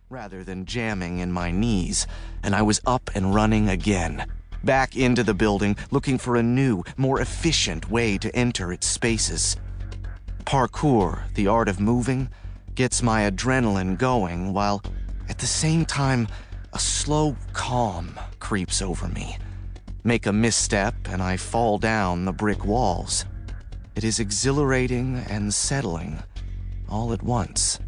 rather than jamming in my knees, and I was up and running again. Back into the building, looking for a new, more efficient way to enter its spaces. Parkour, the art of moving, gets my adrenaline going, while at the same time, a slow calm creeps over me. Make a misstep and I fall down the brick walls. It is exhilarating and settling, all at once.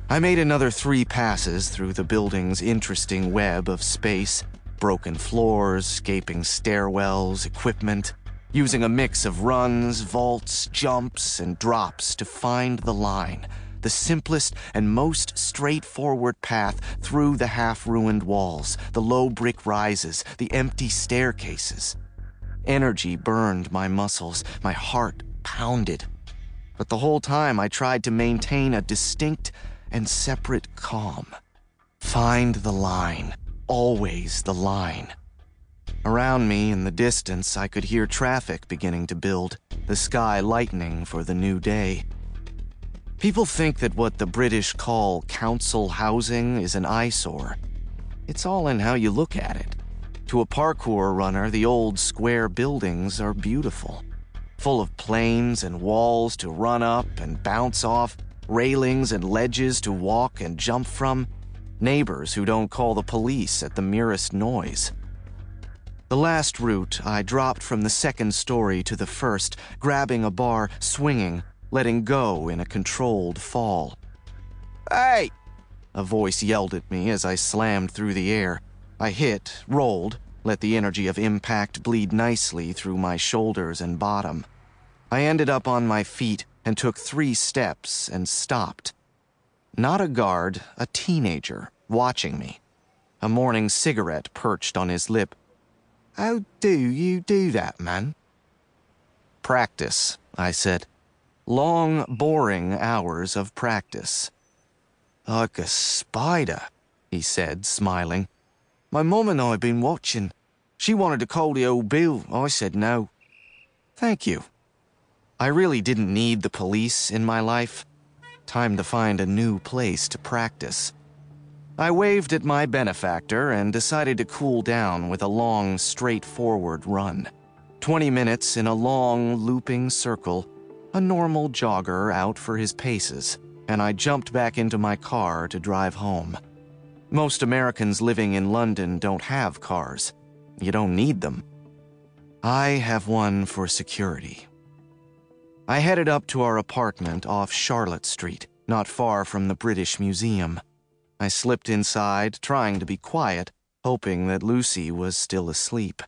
I made another 3 passes through the building's interesting web of space, broken floors, gaping stairwells, equipment, using a mix of runs, vaults, jumps, and drops to find the line, the simplest and most straightforward path through the half-ruined walls, the low brick rises, the empty staircases. Energy burned my muscles, my heart pounded. But the whole time I tried to maintain a distinct and separate calm. Find the line, always the line. Around me in the distance, I could hear traffic beginning to build, the sky lightening for the new day. People think that what the British call council housing is an eyesore. It's all in how you look at it. To a parkour runner, the old square buildings are beautiful, full of planes and walls to run up and bounce off, railings and ledges to walk and jump from, neighbors who don't call the police at the merest noise. The last route, I dropped from the 2nd story to the 1st, grabbing a bar, swinging, letting go in a controlled fall. "Hey!" a voice yelled at me as I slammed through the air. I hit, rolled, let the energy of impact bleed nicely through my shoulders and bottom. I ended up on my feet and took 3 steps and stopped. Not a guard, a teenager, watching me. A morning cigarette perched on his lip. "How do you do that, man?" "Practice," I said. "Long, boring hours of practice." "Like a spider," he said, smiling. "My mum and I been watching. She wanted to call the old bill. I said no." "Thank you." I really didn't need the police in my life. Time to find a new place to practice. I waved at my benefactor and decided to cool down with a long, straightforward run. 20 minutes in a long, looping circle, a normal jogger out for his paces, and I jumped back into my car to drive home. Most Americans living in London don't have cars. You don't need them. I have one for security. I headed up to our apartment off Charlotte Street, not far from the British Museum. I slipped inside, trying to be quiet, hoping that Lucy was still asleep.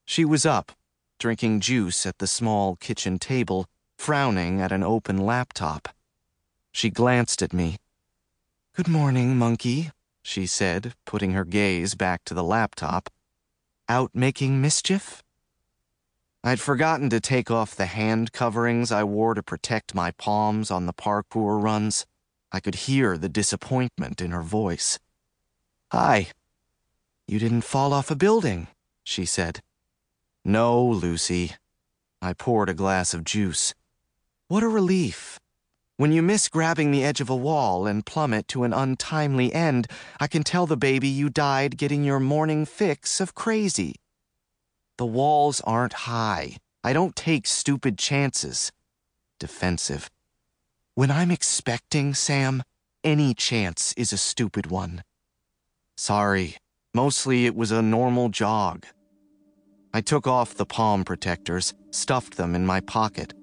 She was up, drinking juice at the small kitchen table, frowning at an open laptop. She glanced at me. "Good morning, monkey," she said, putting her gaze back to the laptop. "Out making mischief?" I'd forgotten to take off the hand coverings I wore to protect my palms on the parkour runs. I could hear the disappointment in her voice. "Hi." "You didn't fall off a building," she said. "No, Lucy." I poured a glass of juice. "What a relief. When you miss grabbing the edge of a wall and plummet to an untimely end, I can tell the baby you died getting your morning fix of crazy. The walls aren't high. I don't take stupid chances." Defensive. "When I'm expecting, Sam, any chance is a stupid one." "Sorry. Mostly it was a normal jog." I took off the palm protectors, stuffed them in my pocket.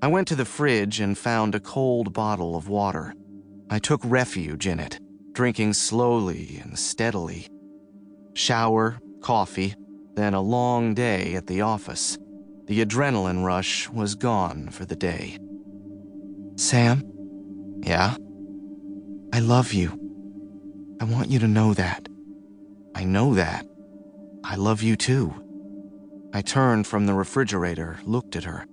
I went to the fridge and found a cold bottle of water. I took refuge in it, drinking slowly and steadily. Shower, coffee, then a long day at the office. The adrenaline rush was gone for the day. "Sam?" "Yeah?" "I love you. I want you to know that." "I know that. I love you too." I turned from the refrigerator, looked at her.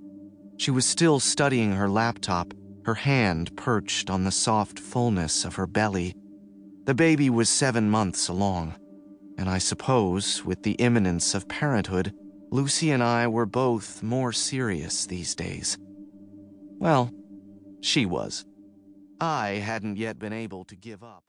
She was still studying her laptop, her hand perched on the soft fullness of her belly. The baby was 7 months along, and I suppose, with the imminence of parenthood, Lucy and I were both more serious these days. Well, she was. I hadn't yet been able to give up.